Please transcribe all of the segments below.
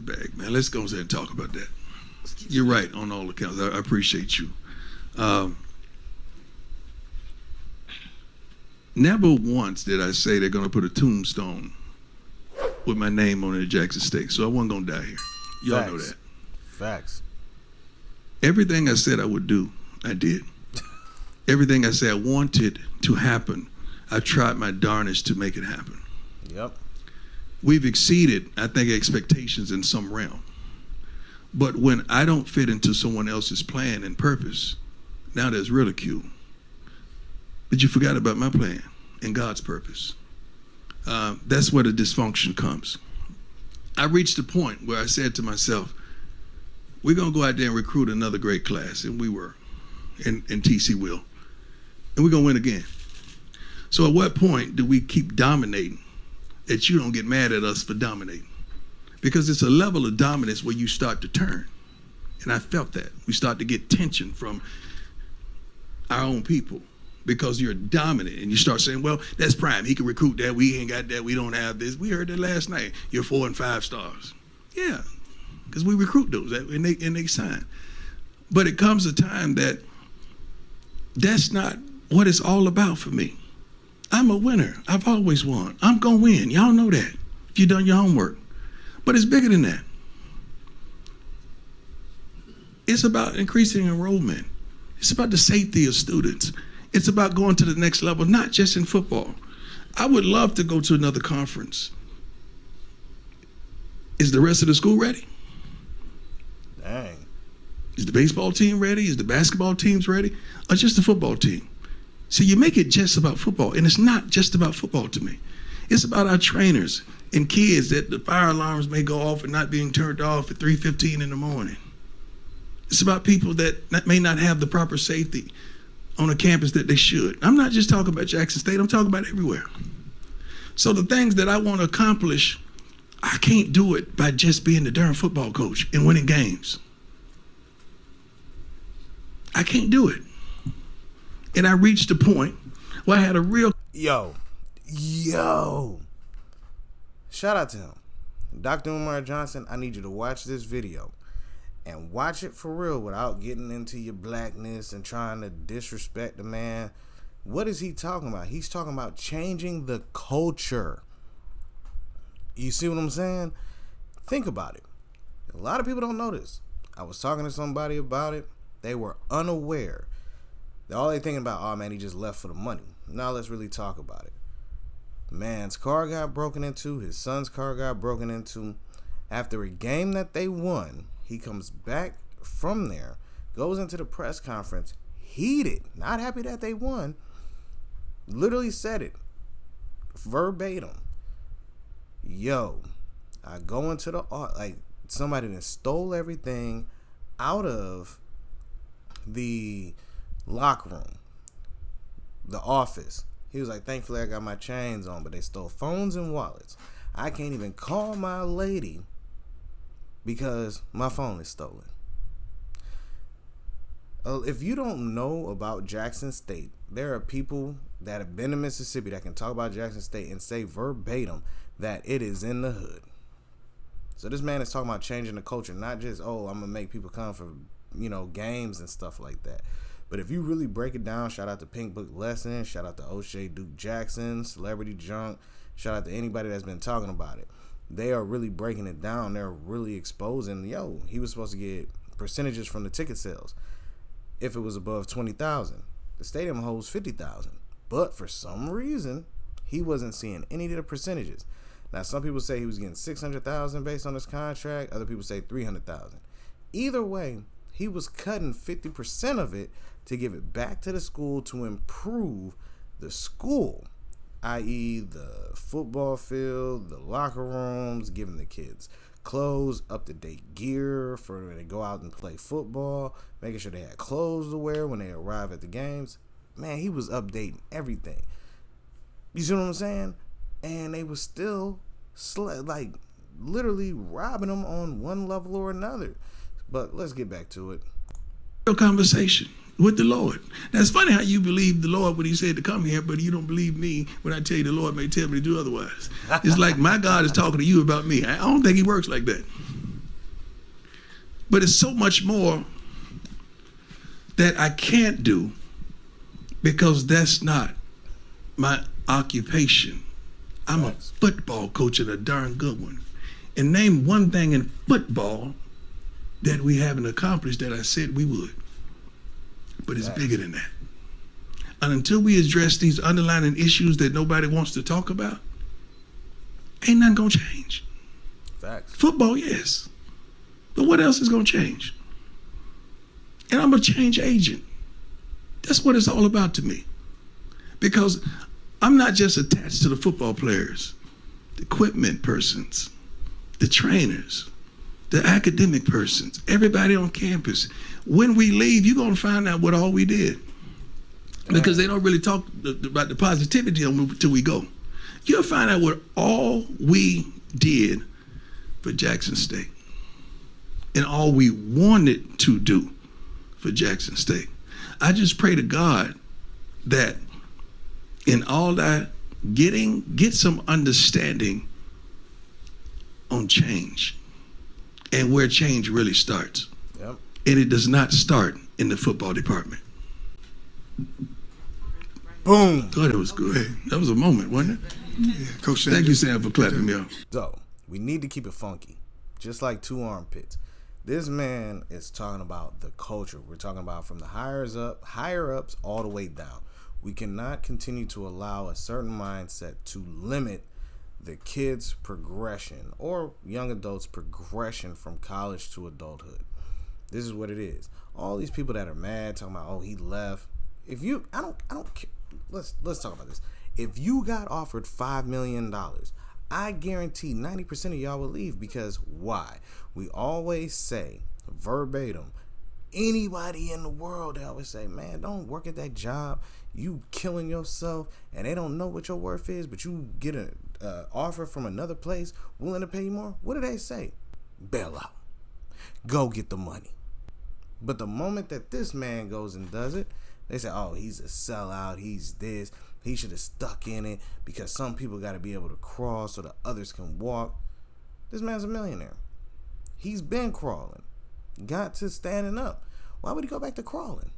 bag, man. Let's go ahead and talk about that. You're right on all accounts. I appreciate you. Never once did I say they're going to put a tombstone with my name on it at Jackson State, so I wasn't going to die here. Y'all know that. Facts. Everything I said I would do, I did. Everything I said I wanted to happen, I tried my darnest to make it happen. Yep. We've exceeded, I think, expectations in some realm. But when I don't fit into someone else's plan and purpose, now there's ridicule. But you forgot about my plan and God's purpose. That's where the dysfunction comes. I reached a point where I said to myself, we're going to go out there and recruit another great class, and we were, and TC will, and we're going to win again. So at what point do we keep dominating that you don't get mad at us for dominating? Because it's a level of dominance where you start to turn. And I felt that. We start to get tension from our own people because you're dominant and you start saying, well, that's Prime. He can recruit that. We ain't got that. We don't have this. We heard that last night. You're 4 and 5 stars. Yeah, because we recruit those and they sign. But it comes a time that that's not what it's all about for me. I'm a winner. I've always won. I'm going to win. Y'all know that if you've done your homework. But it's bigger than that. It's about increasing enrollment. It's about the safety of students. It's about going to the next level, not just in football. I would love to go to another conference. Is the rest of the school ready? Dang. Is the baseball team ready? Is the basketball teams ready? Or just the football team? So you make it just about football, and it's not just about football to me. It's about our trainers and kids that the fire alarms may go off and not being turned off at 3:15 in the morning. It's about people that may not have the proper safety on a campus that they should. I'm not just talking about Jackson State, I'm talking about everywhere. So the things that I want to accomplish, I can't do it by just being the darn football coach and winning games. I can't do it. And I reached a point where I had a real... Yo. Shout out to him. Dr. Umar Johnson, I need you to watch this video. And watch it for real without getting into your blackness and trying to disrespect the man. What is he talking about? He's talking about changing the culture. You see what I'm saying? Think about it. A lot of people don't know this. I was talking to somebody about it. They were unaware. All they thinking about, oh man, he just left for the money. Now let's really talk about it. Man's car got broken into. His son's car got broken into. After a game that they won, he comes back from there, goes into the press conference, heated, not happy that they won, literally said it verbatim. Yo, I go into the, like, somebody that stole everything out of the locker room, the office. He was like, thankfully I got my chains on, but they stole phones and wallets. I can't even call my lady because my phone is stolen. If you don't know about Jackson State, there are people that have been to Mississippi that can talk about Jackson State and say verbatim that it is in the hood. So this man is talking about changing the culture, not just, oh, I'm going to make people come for, games and stuff like that. But if you really break it down, shout out to Pink Book Lesson, shout out to O'Shea Duke Jackson, Celebrity Junk, shout out to anybody that's been talking about it. They are really breaking it down. They're really exposing, he was supposed to get percentages from the ticket sales if it was above 20,000. The stadium holds 50,000. But for some reason, he wasn't seeing any of the percentages. Now, some people say he was getting 600,000 based on his contract. Other people say 300,000. Either way, he was cutting 50% of it to give it back to the school to improve the school, i.e. the football field, the locker rooms, giving the kids clothes, up-to-date gear for when they go out and play football, making sure they had clothes to wear when they arrive at the games. Man, he was updating everything. You see what I'm saying? And they were still literally robbing them on one level or another. But let's get back to it. Conversation with the Lord. Now, it's funny how you believe the Lord when he said to come here, but you don't believe me when I tell you the Lord may tell me to do otherwise. It's like my God is talking to you about me. I don't think he works like that. But it's so much more that I can't do because that's not my occupation. I'm a football coach and a darn good one. And name one thing in football that we haven't accomplished that I said we would. But it's bigger than that. And until we address these underlying issues that nobody wants to talk about, ain't nothing gonna change. Facts. Football, yes. But what else is gonna change? And I'm a change agent. That's what it's all about to me. Because I'm not just attached to the football players, the equipment persons, the trainers, the academic persons, everybody on campus. When we leave, you're gonna find out what all we did. Because they don't really talk about the positivity until we go. You'll find out what all we did for Jackson State and all we wanted to do for Jackson State. I just pray to God that in all that get some understanding on change and where change really starts. Yep. And it does not start in the football department. Boom. God, that was good. That was a moment, wasn't it? Yeah, Coach Sanders. Thank you, Sam, for clapping me off. So, we need to keep it funky, just like two armpits. This man is talking about the culture. We're talking about from the higher ups all the way down. We cannot continue to allow a certain mindset to limit the kids' progression or young adults' progression from college to adulthood. This is what it is. All these people that are mad talking about, oh, he left. If you, I don't care. Let's talk about this. If you got offered $5 million, I guarantee 90% of y'all will leave because why? We always say verbatim, anybody in the world, they always say, man, don't work at that job. You killing yourself and they don't know what your worth is, but you get an offer from another place willing to pay you more. What do they say? Bail out. Go get the money. But the moment that this man goes and does it, they say, oh, he's a sellout. He's this. He should have stuck in it because some people got to be able to crawl so the others can walk. This man's a millionaire. He's been crawling. Got to standing up. Why would he go back to crawling?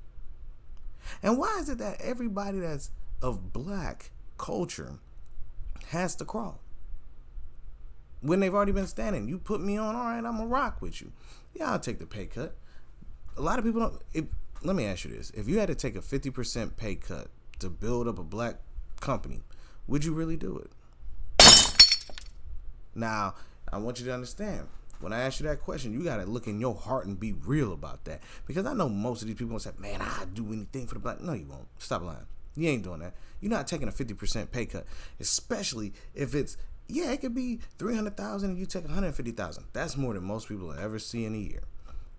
And why is it that everybody that's of black culture has to crawl? When they've already been standing. You put me on, all right, I'm going to rock with you. Yeah, I'll take the pay cut. A lot of people don't. Let me ask you this. If you had to take a 50% pay cut to build up a black company, would you really do it? Now, I want you to understand. When I ask you that question, you got to look in your heart and be real about that. Because I know most of these people will say, man, I'd do anything for the black. No, you won't. Stop lying. You ain't doing that. You're not taking a 50% pay cut, especially if it's, yeah, it could be $300,000 and you take $150,000. That's more than most people will ever see in a year.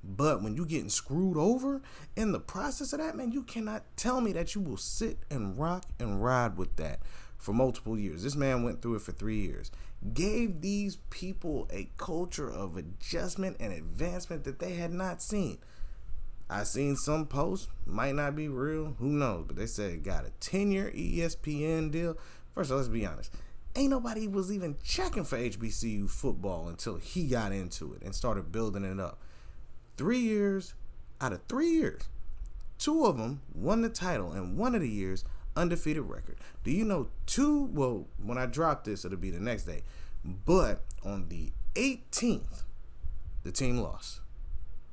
But when you getting screwed over in the process of that, man, you cannot tell me that you will sit and rock and ride with that for multiple years. This man went through it for 3 years. Gave these people a culture of adjustment and advancement that they had not seen. I seen some posts, might not be real, who knows, but they said it got a 10-year ESPN deal. First of all, let's be honest. Ain't nobody was even checking for HBCU football until he got into it and started building it up. 3 years, out of 3 years, 2 of them won the title, and 1 of the years, undefeated record. Do you know 2? Well, when I drop this, it'll be the next day. But on the 18th, the team lost.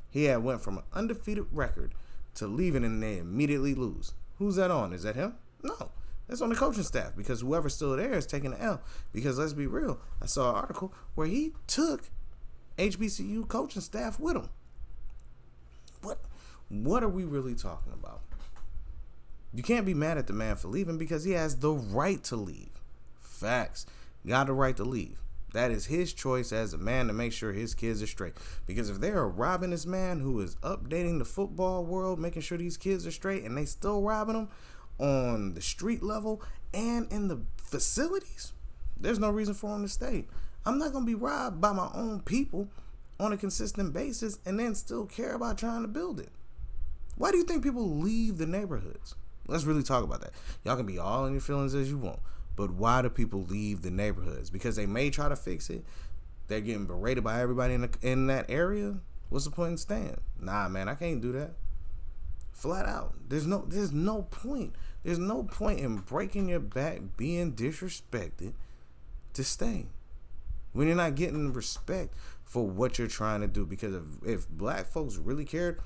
He had went from an undefeated record to leaving and they immediately lose. Who's that on? Is that him? No. That's on the coaching staff because whoever's still there is taking the L. Because let's be real, I saw an article where he took HBCU coaching staff with him. What are we really talking about? You can't be mad at the man for leaving because he has the right to leave. Facts. Got the right to leave. That is his choice as a man to make sure his kids are straight. Because if they are robbing this man who is updating the football world, making sure these kids are straight, and they still robbing them on the street level and in the facilities, there's no reason for him to stay. I'm not going to be robbed by my own people on a consistent basis and then still care about trying to build it. Why do you think people leave the neighborhoods? Let's really talk about that. Y'all can be all in your feelings as you want, but why do people leave the neighborhoods? Because they may try to fix it. They're getting berated by everybody in that area. What's the point in staying? Nah, man, I can't do that. Flat out. There's no point. There's no point in breaking your back, being disrespected to stay when you're not getting respect for what you're trying to do. Because if black folks really cared,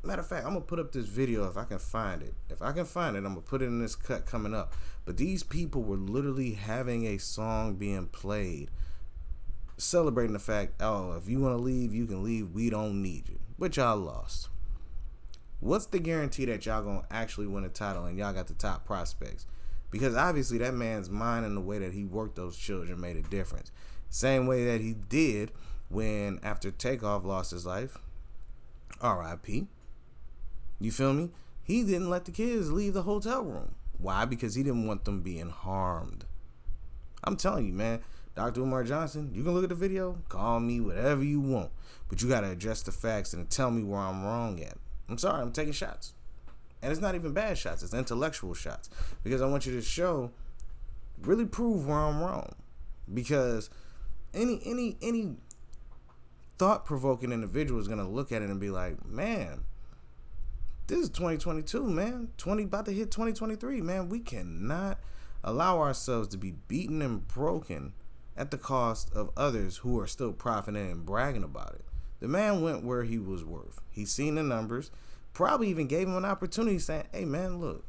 matter of fact, I'm gonna put up this video if I can find it. If I can find it, I'm gonna put it in this cut coming up. But these people were literally having a song being played celebrating the fact, oh, if you want to leave, you can leave. We don't need you. But y'all lost. What's the guarantee that y'all gonna actually win a title and y'all got the top prospects? Because obviously that man's mind and the way that he worked those children made a difference. Same way that he did when after Takeoff lost his life. R.I.P. You feel me? He didn't let the kids leave the hotel room. Why? Because he didn't want them being harmed. I'm telling you, man. Dr. Umar Johnson, you can look at the video, call me whatever you want, but you got to address the facts and tell me where I'm wrong at. I'm sorry, I'm taking shots. And it's not even bad shots, it's intellectual shots. Because I want you to really prove where I'm wrong. Because any thought-provoking individual is going to look at it and be like, man, this is 2022, man. About to hit 2023, man. We cannot allow ourselves to be beaten and broken at the cost of others who are still profiting and bragging about it. The man went where he was worth. He's seen the numbers. Probably even gave him an opportunity saying, hey, man, look,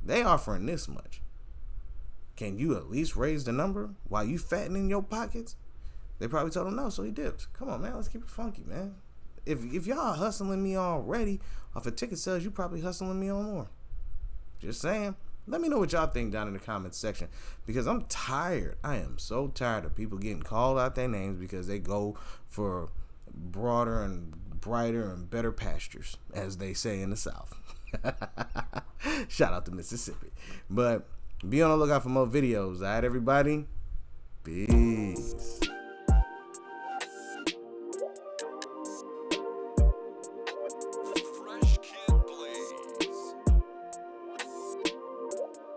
they offering this much. Can you at least raise the number while you fattening your pockets? They probably told him no, so he dipped. Come on, man, let's keep it funky, man. If y'all hustling me already off of ticket sales, you probably hustling me on more. Just saying. Let me know what y'all think down in the comments section, because I'm tired. I am so tired of people getting called out their names because they go for broader and brighter and better pastures, as they say in the South. Shout out to Mississippi. But be on the lookout for more videos. All right, everybody? Peace.